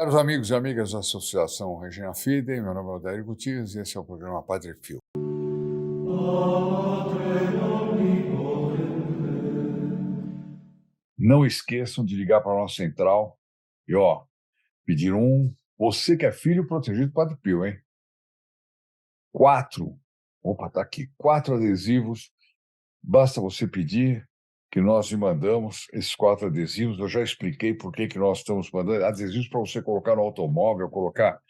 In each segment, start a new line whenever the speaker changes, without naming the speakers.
Caros amigos e amigas da Associação Regina Fidei, meu nome é Odair Gutierrez e esse é o programa Padre Pio. Não esqueçam de ligar para a nossa central e, pedir você que é filho protegido do Padre Pio, hein? 4, tá aqui, 4 adesivos, basta você pedir que nós lhe mandamos esses 4 adesivos. Eu já expliquei por que nós estamos mandando adesivos para você colocar no automóvel, colocar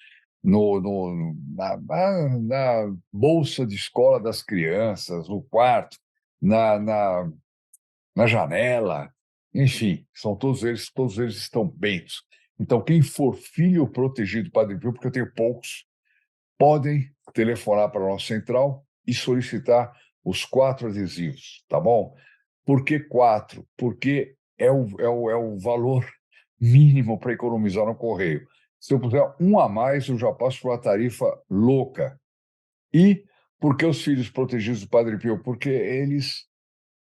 na bolsa de escola das crianças, no quarto, na janela, enfim, são todos eles estão bentos. Então, quem for filho protegido do Padre Pio, porque eu tenho poucos, podem telefonar para a nossa central e solicitar os 4 adesivos, tá bom? Por que 4? Porque é o valor mínimo para economizar no correio. Se eu puser um a mais, eu já passo por uma tarifa louca. E por que os filhos protegidos do Padre Pio? Porque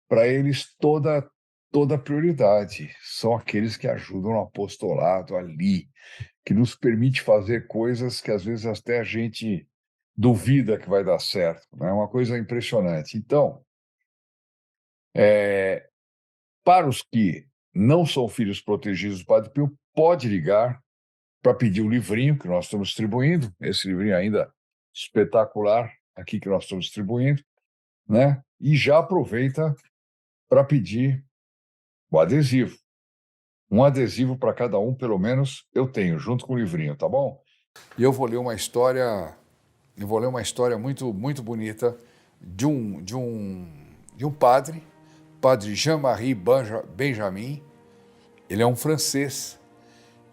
para eles, toda prioridade. São aqueles que ajudam no apostolado ali, que nos permite fazer coisas que às vezes até a gente duvida que vai dar certo, né? É uma coisa impressionante. Então, para os que não são filhos protegidos do Padre Pio, pode ligar para pedir o livrinho que nós estamos distribuindo, esse livrinho ainda espetacular aqui que nós estamos distribuindo, né? E já aproveita para pedir o adesivo. Um adesivo para cada um, pelo menos, eu tenho, junto com o livrinho, tá bom? E eu vou ler uma história muito, muito bonita de um padre Jean-Marie Benjamin. Ele é um francês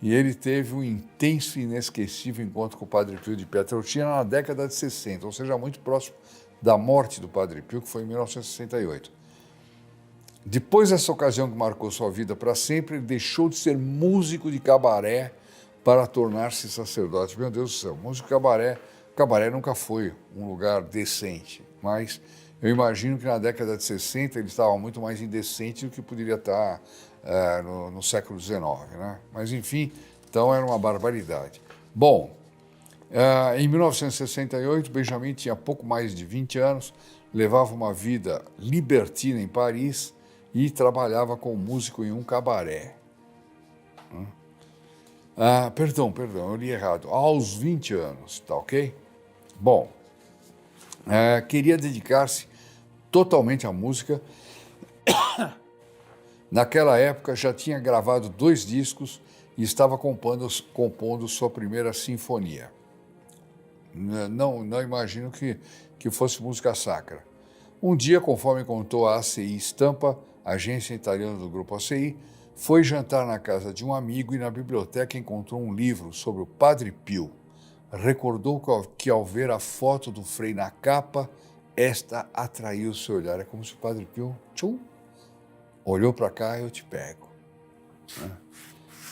e ele teve um intenso e inesquecível encontro com o Padre Pio de Pietrelcina na década de 60, ou seja, muito próximo da morte do Padre Pio, que foi em 1968. Depois dessa ocasião que marcou sua vida para sempre, ele deixou de ser músico de cabaré para tornar-se sacerdote. Meu Deus do céu, músico de cabaré, cabaré nunca foi um lugar decente, mas eu imagino que na década de 60 ele estava muito mais indecente do que poderia estar no século XIX, né? Mas enfim, então era uma barbaridade. Bom, em 1968, Benjamin tinha pouco mais de 20 anos, levava uma vida libertina em Paris e trabalhava como músico em um cabaré. Perdão, eu li errado. Aos 20 anos, tá ok? Bom, queria dedicar-se totalmente à música. Naquela época já tinha gravado 2 discos e estava compondo sua primeira sinfonia. Não imagino que fosse música sacra. Um dia, conforme contou a ACI Stampa, agência italiana do grupo ACI, foi jantar na casa de um amigo e na biblioteca encontrou um livro sobre o Padre Pio. Recordou que ao ver a foto do Frei na capa, esta atraiu seu olhar. É como se o Padre Pio olhou para cá e eu te pego.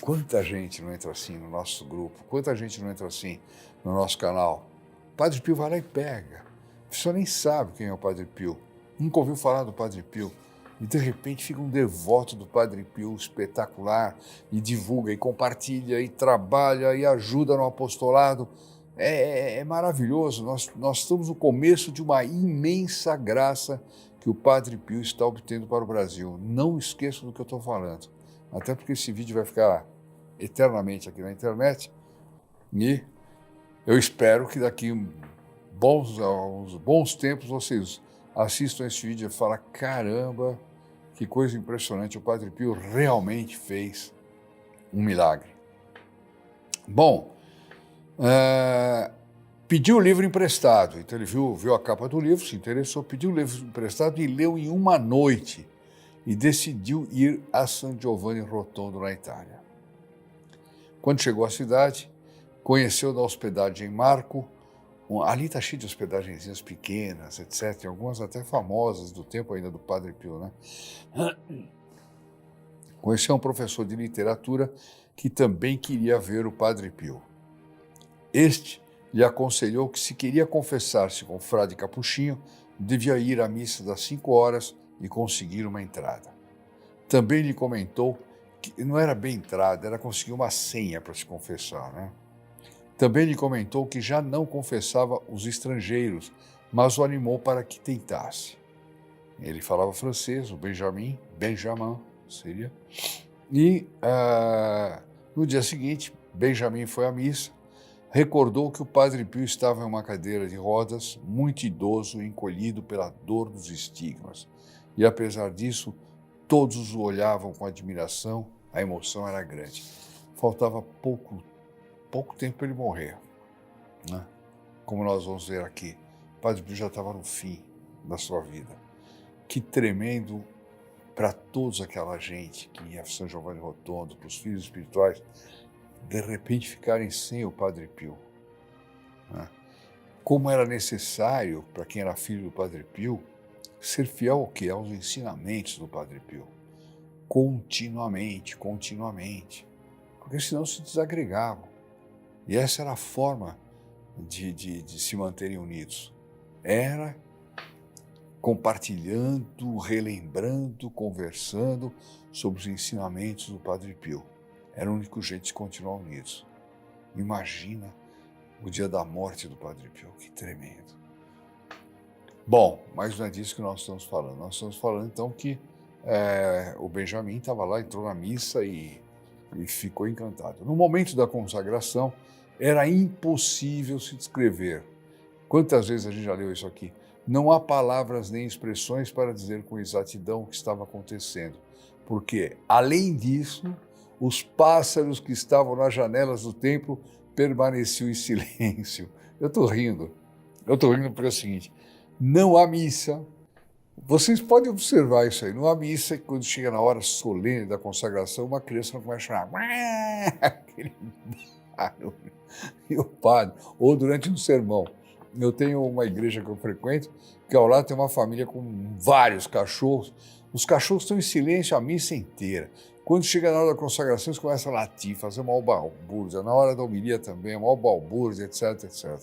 Quanta gente não entra assim no nosso grupo, quanta gente não entra assim no nosso canal. O Padre Pio vai lá e pega. A pessoa nem sabe quem é o Padre Pio, nunca ouviu falar do Padre Pio. E de repente fica um devoto do Padre Pio espetacular e divulga e compartilha e trabalha e ajuda no apostolado. É maravilhoso, nós estamos no começo de uma imensa graça que o Padre Pio está obtendo para o Brasil. Não esqueça do que eu estou falando, até porque esse vídeo vai ficar eternamente aqui na internet e eu espero que daqui uns bons tempos vocês assistam esse vídeo e falem: caramba, que coisa impressionante, o Padre Pio realmente fez um milagre. Bom, pediu o livro emprestado, então ele viu a capa do livro, se interessou, pediu o livro emprestado e leu em uma noite e decidiu ir a San Giovanni Rotondo, na Itália. Quando chegou à cidade, conheceu da hospedagem em Marco. Ali está cheio de hospedagenzinhas pequenas, etc. Algumas até famosas do tempo ainda do Padre Pio, né? Conheceu um professor de literatura que também queria ver o Padre Pio. Este lhe aconselhou que, se queria confessar-se com o frade Capuchinho, devia ir à missa das 5 horas e conseguir uma entrada. Também lhe comentou que não era bem entrada, era conseguir uma senha para se confessar, né? Também lhe comentou que já não confessava os estrangeiros, mas o animou para que tentasse. Ele falava francês, o Benjamin seria. E no dia seguinte, Benjamin foi à missa, recordou que o Padre Pio estava em uma cadeira de rodas, muito idoso e encolhido pela dor dos estigmas. E apesar disso, todos o olhavam com admiração, a emoção era grande. Faltava pouco tempo para ele morrer, né? Como nós vamos ver aqui, o Padre Pio já estava no fim da sua vida. Que tremendo para todos aquela gente que ia a São Giovanni Rotondo, para os filhos espirituais, de repente ficarem sem o Padre Pio, né? Como era necessário para quem era filho do Padre Pio ser fiel ao quê? Aos ensinamentos do Padre Pio, continuamente, porque senão se desagregavam. E essa era a forma de se manterem unidos. Era compartilhando, relembrando, conversando sobre os ensinamentos do Padre Pio. Era o único jeito de continuar unidos. Imagina o dia da morte do Padre Pio, que tremendo. Bom, mas não é disso que nós estamos falando. Nós estamos falando então que o Benjamin estava lá, entrou na missa e ficou encantado. No momento da consagração, era impossível se descrever. Quantas vezes a gente já leu isso aqui? Não há palavras nem expressões para dizer com exatidão o que estava acontecendo, porque, além disso, os pássaros que estavam nas janelas do templo permaneciam em silêncio. Eu estou rindo porque é o seguinte, não há missa. Vocês podem observar isso aí, não há missa que quando chega na hora solene da consagração, uma criança não começa a chorar. Aquele barulho. E o padre, ou durante um sermão. Eu tenho uma igreja que eu frequento, que ao lado tem uma família com vários cachorros. Os cachorros estão em silêncio a missa inteira. Quando chega na hora da consagração, eles começam a latir, fazer uma balbúrdia. Na hora da homilia também, uma balbúrdia, etc, etc.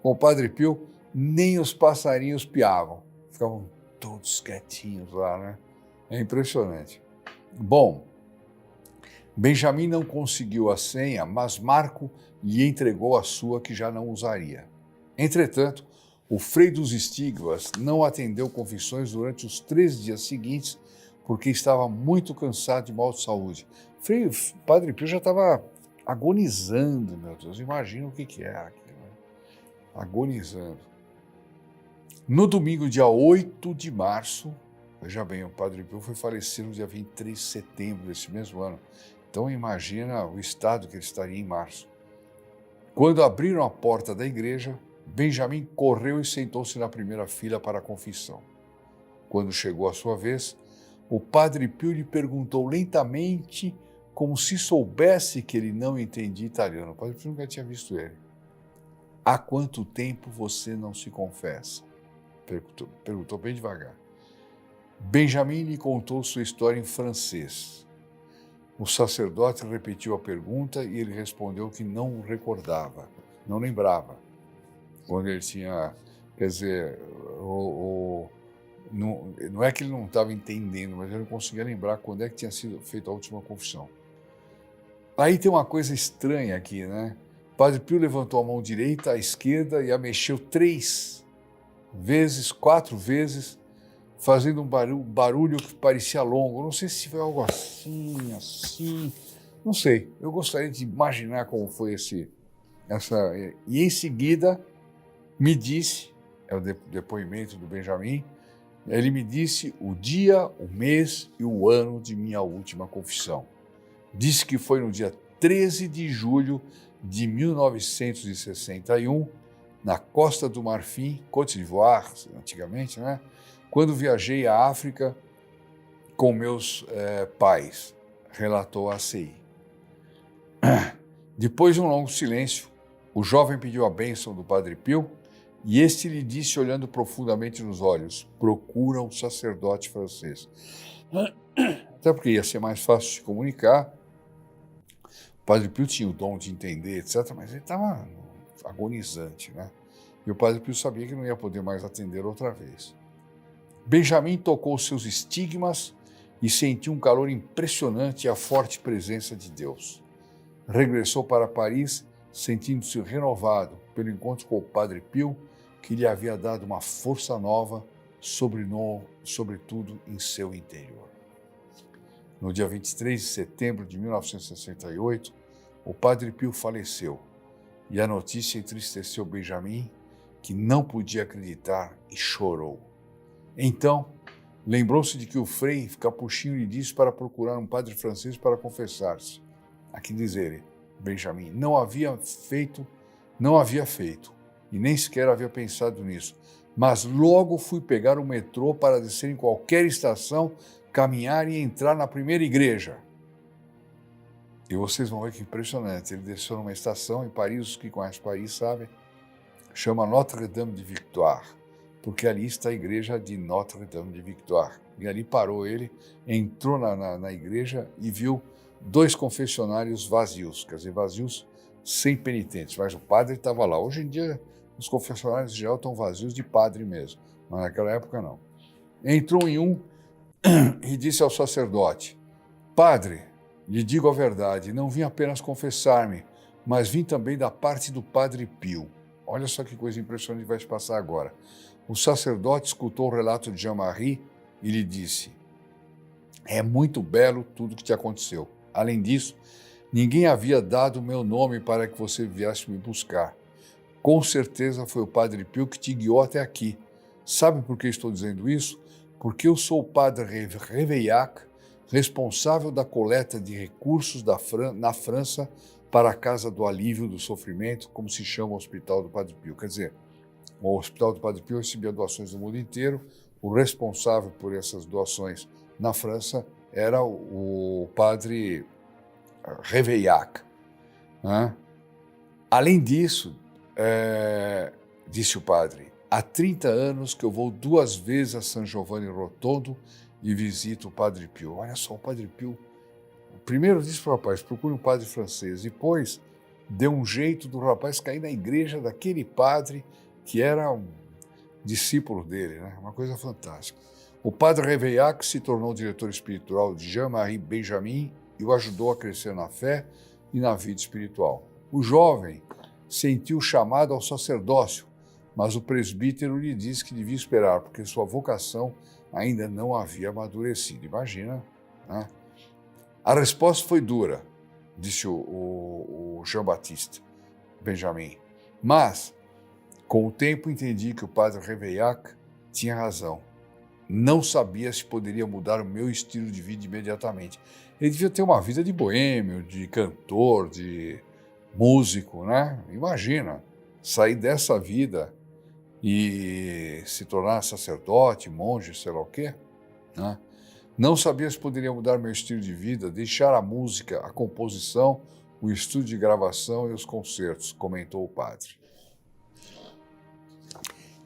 Com o Padre Pio, nem os passarinhos piavam. Ficavam todos quietinhos lá, né? É impressionante. Bom, Benjamin não conseguiu a senha, mas Marco lhe entregou a sua, que já não usaria. Entretanto, o Frei dos Estigmas não atendeu confissões durante os 3 dias seguintes, porque estava muito cansado de mal de saúde. O Padre Pio já estava agonizando, meu Deus, imagina o que era aquilo, né? Agonizando. No domingo, dia 8 de março, veja bem, o Padre Pio foi falecer no dia 23 de setembro desse mesmo ano. Então imagina o estado que ele estaria em março. Quando abriram a porta da igreja, Benjamin correu e sentou-se na primeira fila para a confissão. Quando chegou a sua vez, o Padre Pio lhe perguntou lentamente, como se soubesse que ele não entendia italiano. O Padre Pio nunca tinha visto ele. Há quanto tempo você não se confessa? Perguntou bem devagar. Benjamin lhe contou sua história em francês. O sacerdote repetiu a pergunta e ele respondeu que não recordava, não lembrava. Quando ele tinha, quer dizer, não é que ele não estava entendendo, mas ele não conseguia lembrar quando é que tinha sido feita a última confissão. Aí tem uma coisa estranha aqui, né? O Padre Pio levantou a mão direita, a esquerda e a mexeu 4 vezes, fazendo um barulho que parecia longo. Não sei se foi algo assim, não sei. Eu gostaria de imaginar como foi essa... E em seguida me disse, é o depoimento do Benjamin, ele me disse o dia, o mês e o ano de minha última confissão. Disse que foi no dia 13 de julho de 1961, na Costa do Marfim, Côte d'Ivoire, antigamente, né? Quando viajei à África com meus pais, relatou a CI. Depois de um longo silêncio, o jovem pediu a bênção do Padre Pio e este lhe disse, olhando profundamente nos olhos, procura um sacerdote francês. Até porque ia ser mais fácil de comunicar. O Padre Pio tinha o dom de entender, etc., mas ele estava agonizante, né? E o Padre Pio sabia que não ia poder mais atender outra vez. Benjamin tocou seus estigmas e sentiu um calor impressionante e a forte presença de Deus. Regressou para Paris, sentindo-se renovado pelo encontro com o Padre Pio, que lhe havia dado uma força nova, sobretudo em seu interior. No dia 23 de setembro de 1968, o Padre Pio faleceu e a notícia entristeceu Benjamin, que não podia acreditar e chorou. Então, lembrou-se de que o Frei Capuchinho lhe disse para procurar um padre francês para confessar-se. Aqui diz ele, Benjamin, não havia feito, e nem sequer havia pensado nisso, mas logo fui pegar o metrô para descer em qualquer estação, caminhar e entrar na primeira igreja. E vocês vão ver que impressionante, ele desceu numa estação em Paris, os que conhecem Paris sabem, chama Notre-Dame de Victoire, porque ali está a igreja de Notre-Dame de Victoire. E ali parou ele, entrou na igreja e viu 2 confessionários vazios, quer dizer, vazios sem penitentes, mas o padre estava lá. Hoje em dia, os confessionários já estão vazios de padre mesmo, mas naquela época não. Entrou em um e disse ao sacerdote, Padre, lhe digo a verdade, não vim apenas confessar-me, mas vim também da parte do Padre Pio. Olha só que coisa impressionante que vai se passar agora. O sacerdote escutou o relato de Jean-Marie e lhe disse, é muito belo tudo que te aconteceu. Além disso, ninguém havia dado o meu nome para que você viesse me buscar. Com certeza foi o Padre Pio que te guiou até aqui. Sabe por que estou dizendo isso? Porque eu sou o Padre Réveillac, responsável da coleta de recursos na França para a Casa do Alívio do Sofrimento, como se chama o Hospital do Padre Pio. Quer dizer, o Hospital do Padre Pio recebia doações do mundo inteiro, o responsável por essas doações na França era o Padre Réveillac. Né? Além disso, disse o padre, há 30 anos que eu vou 2 vezes a San Giovanni Rotondo e visito o Padre Pio. Olha só, o Padre Pio, primeiro disse para o rapaz, procure um padre francês, depois deu um jeito do rapaz cair na igreja daquele padre que era um discípulo dele, né? Uma coisa fantástica. O Padre Réveillac se tornou diretor espiritual de Jean-Marie Benjamin e o ajudou a crescer na fé e na vida espiritual. O jovem sentiu chamado ao sacerdócio, mas o presbítero lhe disse que devia esperar, porque sua vocação ainda não havia amadurecido. Imagina, né? A resposta foi dura, disse o Jean-Baptiste Benjamin, mas com o tempo entendi que o Padre Réveillac tinha razão. Não sabia se poderia mudar o meu estilo de vida imediatamente. Ele devia ter uma vida de boêmio, de cantor, de músico, né? Imagina, sair dessa vida e se tornar sacerdote, monge, sei lá o quê, né? Não sabia se poderia mudar meu estilo de vida, deixar a música, a composição, o estúdio de gravação e os concertos, comentou o padre.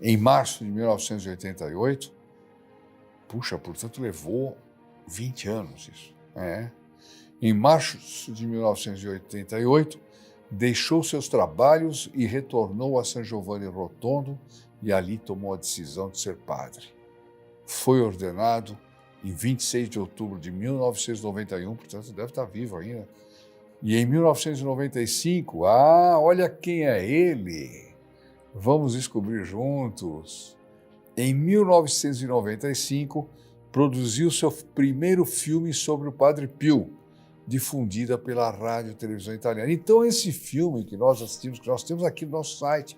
Em março de 1988, portanto levou 20 anos isso. Em março de 1988, deixou seus trabalhos e retornou a San Giovanni Rotondo e ali tomou a decisão de ser padre. Foi ordenado em 26 de outubro de 1991, portanto deve estar vivo ainda. E em 1995, olha quem é ele! Vamos descobrir juntos. Em 1995, produziu seu primeiro filme sobre o Padre Pio, difundida pela rádio e televisão italiana. Então, esse filme que nós assistimos, que nós temos aqui no nosso site,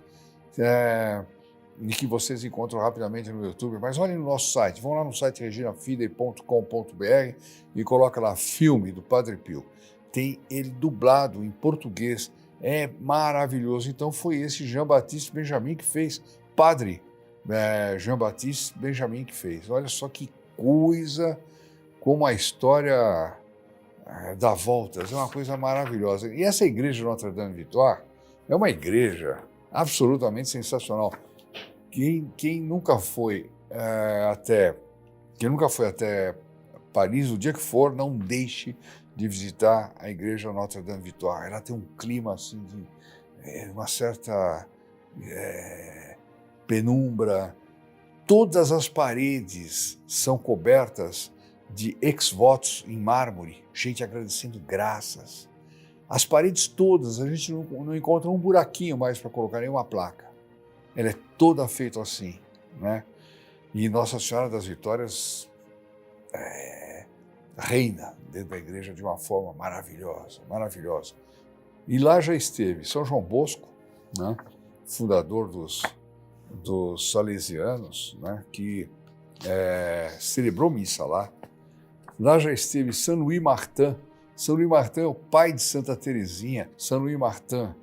e que vocês encontram rapidamente no YouTube, mas olhem no nosso site, vão lá no site reginafidei.com.br e coloca lá filme do Padre Pio. Tem ele dublado em português, é maravilhoso. Então foi esse Jean-Baptiste Benjamin que fez, Padre Jean-Baptiste Benjamin que fez. Olha só que coisa, como a história dá voltas, é uma coisa maravilhosa. E essa igreja Notre-Dame de Victoire é uma igreja absolutamente sensacional. Quem nunca foi até Paris, o dia que for, não deixe de visitar a igreja Notre-Dame de Victoire. Ela tem um clima assim de uma certa penumbra. Todas as paredes são cobertas de ex-votos em mármore, gente agradecendo graças. As paredes todas, a gente não encontra um buraquinho mais para colocar nenhuma placa. Ela é toda feita assim, né? E Nossa Senhora das Vitórias reina dentro da igreja de uma forma maravilhosa, maravilhosa. E lá já esteve São João Bosco, né? Fundador dos salesianos, né? Que celebrou missa lá. Lá já esteve Saint Louis Martin. Saint Louis Martin é o pai de Santa Teresinha. Saint Louis Martin,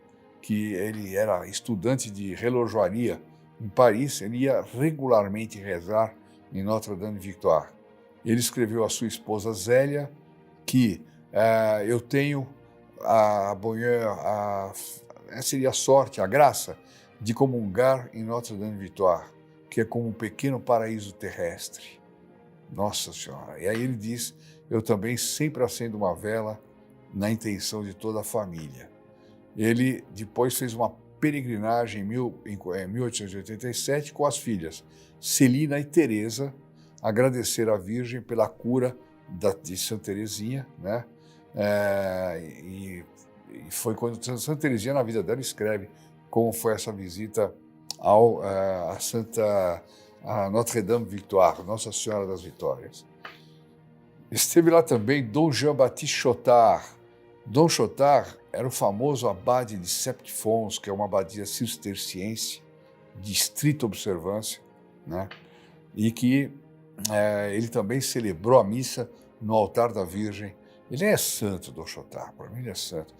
que ele era estudante de relojoaria em Paris, ele ia regularmente rezar em Notre-Dame-Victoire. Ele escreveu à sua esposa Zélia que eu tenho seria a sorte, a graça de comungar em Notre-Dame-Victoire, que é como um pequeno paraíso terrestre. Nossa Senhora! E aí ele diz, eu também sempre acendo uma vela na intenção de toda a família. Ele depois fez uma peregrinagem em 1887 com as filhas Celina e Teresa, agradecer à Virgem pela cura de Santa Teresinha, né? E foi quando Santa Teresinha, na vida dela, escreve como foi essa visita a Notre-Dame-Victoire, Nossa Senhora das Vitórias. Esteve lá também Dom Jean-Baptiste Chotard. Dom Chotard era o famoso abade de Septfons, que é uma abadia cisterciense de estrita observância, né? E que ele também celebrou a missa no altar da Virgem. Ele é santo, Dom Chotard, para mim ele é santo.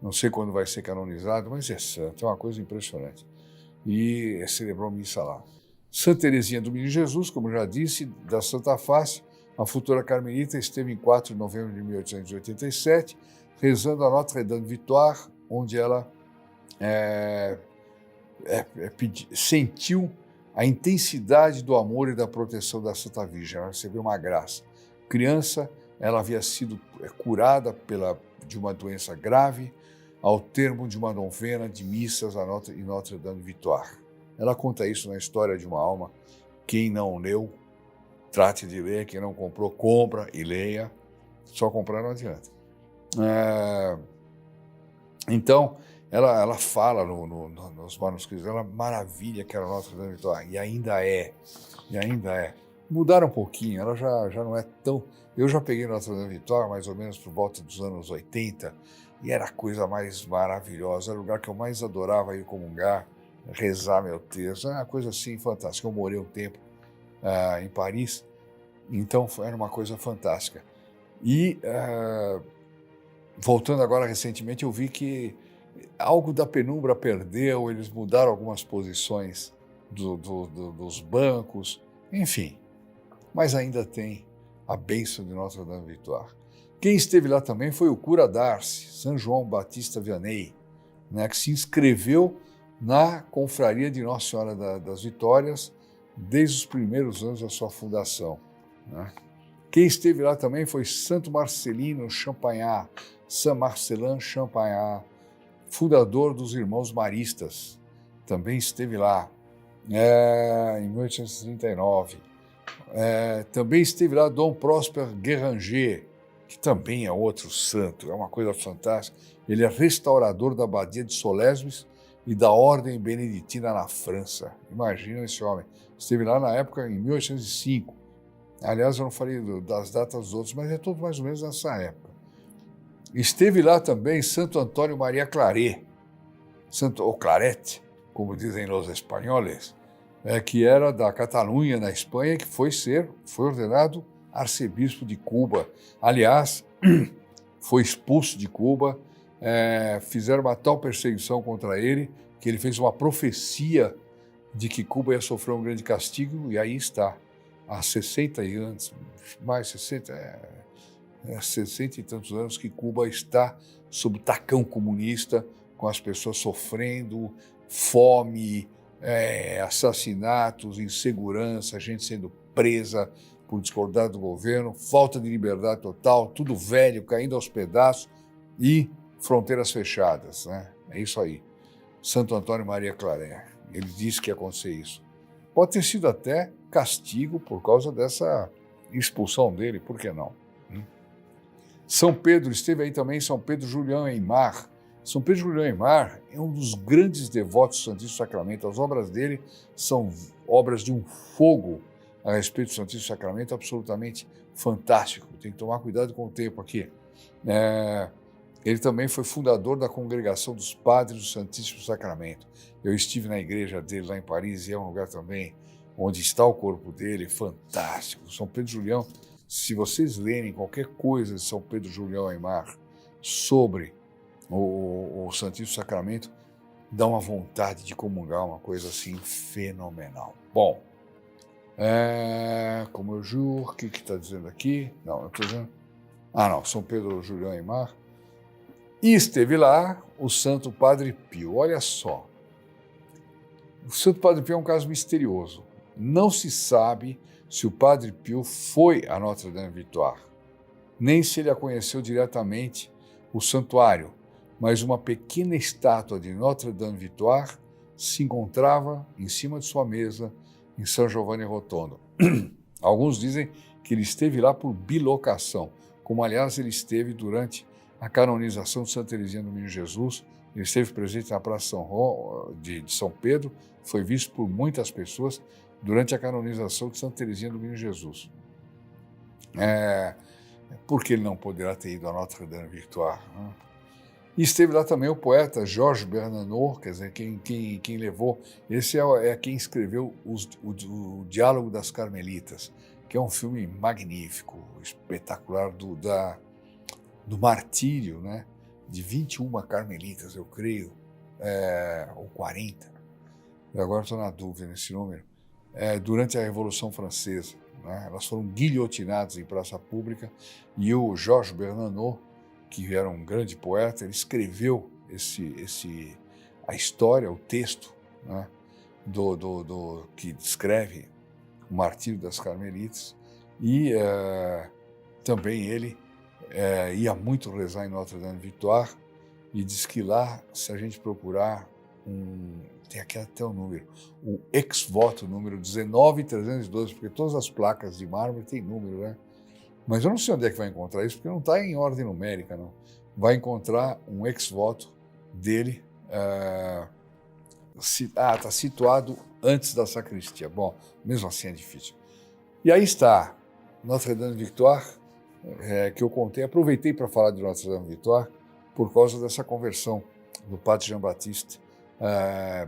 Não sei quando vai ser canonizado, mas é santo, é uma coisa impressionante. E celebrou missa lá. Santa Teresinha do Menino Jesus, como já disse, da Santa Face, a futura carmelita, esteve em 4 de novembro de 1887, rezando a Notre-Dame-Victoire, onde ela sentiu a intensidade do amor e da proteção da Santa Virgem. Ela recebeu uma graça. Criança, ela havia sido curada de uma doença grave, ao termo de uma novena de missas em Notre-Dame-Victoire. Ela conta isso na História de uma Alma. Quem não leu, trate de ler. Quem não comprou, compra e leia. Só comprar não adianta. Então, ela fala nos manuscritos dela, maravilha que era Notre-Dame-Victoire. E ainda é. Mudaram um pouquinho, ela já não é tão... Eu já peguei Notre-Dame-Victoire mais ou menos por volta dos anos 80, e era a coisa mais maravilhosa, era o lugar que eu mais adorava ir comungar, rezar meu texto, era uma coisa assim fantástica. Eu morei um tempo em Paris, então era uma coisa fantástica. E, voltando agora recentemente, eu vi que algo da penumbra perdeu, eles mudaram algumas posições dos bancos, enfim, mas ainda tem a bênção de Notre-Dame-Victoire. Quem esteve lá também foi o cura d'Ars, São João Batista Vianney, né, que se inscreveu na confraria de Nossa Senhora das Vitórias desde os primeiros anos da sua fundação, né? Quem esteve lá também foi Santo Marcelino Champagnat, Saint Marcelin Champagnat, fundador dos Irmãos Maristas, também esteve lá em 1839. Também esteve lá Dom Prosper Guéranger, que também é outro santo, é uma coisa fantástica. Ele é restaurador da abadia de Solesmes e da Ordem Beneditina na França. Imagina esse homem. Esteve lá na época, em 1805. Aliás, eu não falei das datas dos outros, mas é tudo mais ou menos nessa época. Esteve lá também Santo Antônio Maria Claret, ou Claret, como dizem os espanhóis, que era da Catalunha, na Espanha, que foi ordenado arcebispo de Cuba. Aliás, foi expulso de Cuba, fizeram uma tal perseguição contra ele, que ele fez uma profecia de que Cuba ia sofrer um grande castigo, e aí está. Há 60 anos, mais 60 e tantos anos que Cuba está sob o tacão comunista, com as pessoas sofrendo, fome, assassinatos, insegurança, gente sendo presa por discordar do governo, falta de liberdade total, tudo velho, caindo aos pedaços e fronteiras fechadas, né? É isso aí. Santo Antônio Maria Claret, ele disse que ia acontecer isso. Pode ter sido até castigo por causa dessa expulsão dele, por que não? São Pedro, esteve aí também São Pedro Julião Aimar. São Pedro Julião Aimar é um dos grandes devotos do Santíssimo Sacramento. As obras dele são obras de um fogo a respeito do Santíssimo Sacramento absolutamente fantástico. Tem que tomar cuidado com o tempo aqui. Ele também foi fundador da Congregação dos Padres do Santíssimo Sacramento. Eu estive na igreja dele lá em Paris e é um lugar também onde está o corpo dele, fantástico. São Pedro Julião, se vocês lerem qualquer coisa de São Pedro Julião Aimar sobre o Santíssimo Sacramento, dá uma vontade de comungar, uma coisa assim fenomenal. Bom, como eu juro, o que está dizendo aqui? Não, eu estou dizendo... não, São Pedro Julião Aimar. E esteve lá o Santo Padre Pio. Olha só, o Santo Padre Pio é um caso misterioso. Não se sabe se o Padre Pio foi a Notre-Dame-Victoire, nem se ele a conheceu diretamente, o santuário, mas uma pequena estátua de Notre-Dame-Victoire se encontrava em cima de sua mesa em São Giovanni Rotondo. Alguns dizem que ele esteve lá por bilocação, como aliás ele esteve durante a canonização de Santa Teresinha do Menino Jesus. Ele esteve presente na Praça de São Pedro, foi visto por muitas pessoas durante a canonização de Santa Teresinha do Menino Jesus. Por que ele não poderá ter ido a Notre-Dame-Victoire? E esteve lá também o poeta Georges Bernanos, quer dizer, quem levou, esse é quem escreveu o Diálogo das Carmelitas, que é um filme magnífico, espetacular, do martírio, né, de 21 carmelitas, eu creio, ou 40, eu agora estou na dúvida nesse número, durante a Revolução Francesa. Né, elas foram guilhotinadas em praça pública e o Georges Bernanos, que era um grande poeta, ele escreveu a história, o texto, né, que descreve o martírio das Carmelitas, e também ele ia muito rezar em Notre-Dame-Victoire, e diz que lá, se a gente procurar, tem aqui até o número, o ex-voto número 19312, porque todas as placas de mármore têm número, né? Mas eu não sei onde é que vai encontrar isso, porque não está em ordem numérica, não. Vai encontrar um ex-voto dele, está situado antes da sacristia. Bom, mesmo assim é difícil. E aí está, Notre-Dame-Victoire, que eu contei, aproveitei para falar de Notre-Dame-Victoire por causa dessa conversão do padre Jean-Baptiste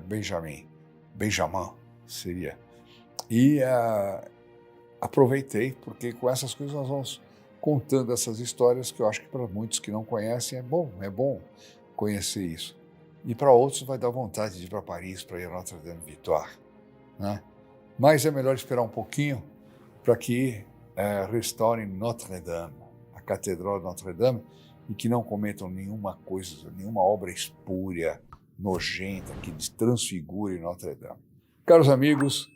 Benjamin seria. E aproveitei, porque com essas coisas nós vamos contando essas histórias que eu acho que para muitos que não conhecem é bom conhecer isso. E para outros vai dar vontade de ir para Paris, para ir a Notre-Dame-Victoire, né? Mas é melhor esperar um pouquinho para que restaurem Notre-Dame, a Catedral de Notre-Dame, e que não cometam nenhuma obra espúria, nojenta, que transfigure Notre-Dame. Caros amigos,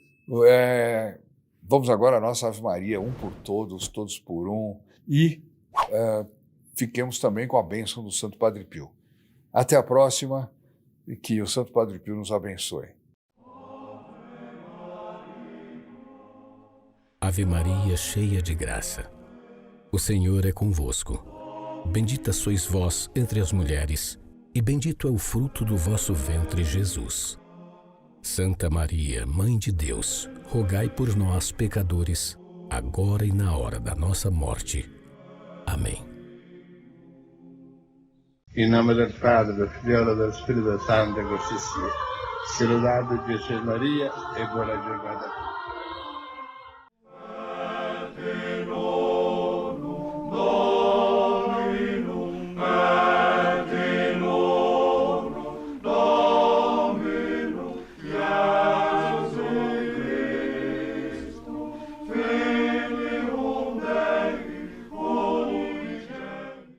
vamos agora à nossa Ave Maria, um por todos, todos por um, e fiquemos também com a bênção do Santo Padre Pio. Até a próxima, e que o Santo Padre Pio nos abençoe.
Ave Maria, cheia de graça, o Senhor é convosco. Bendita sois vós entre as mulheres, e bendito é o fruto do vosso ventre, Jesus. Santa Maria, Mãe de Deus, rogai por nós, pecadores, agora e na hora da nossa morte. Amém.
Em nome do Padre, do Filho e do Espírito Santo, que assim seja. Louvado Jesus Maria e buona giornata.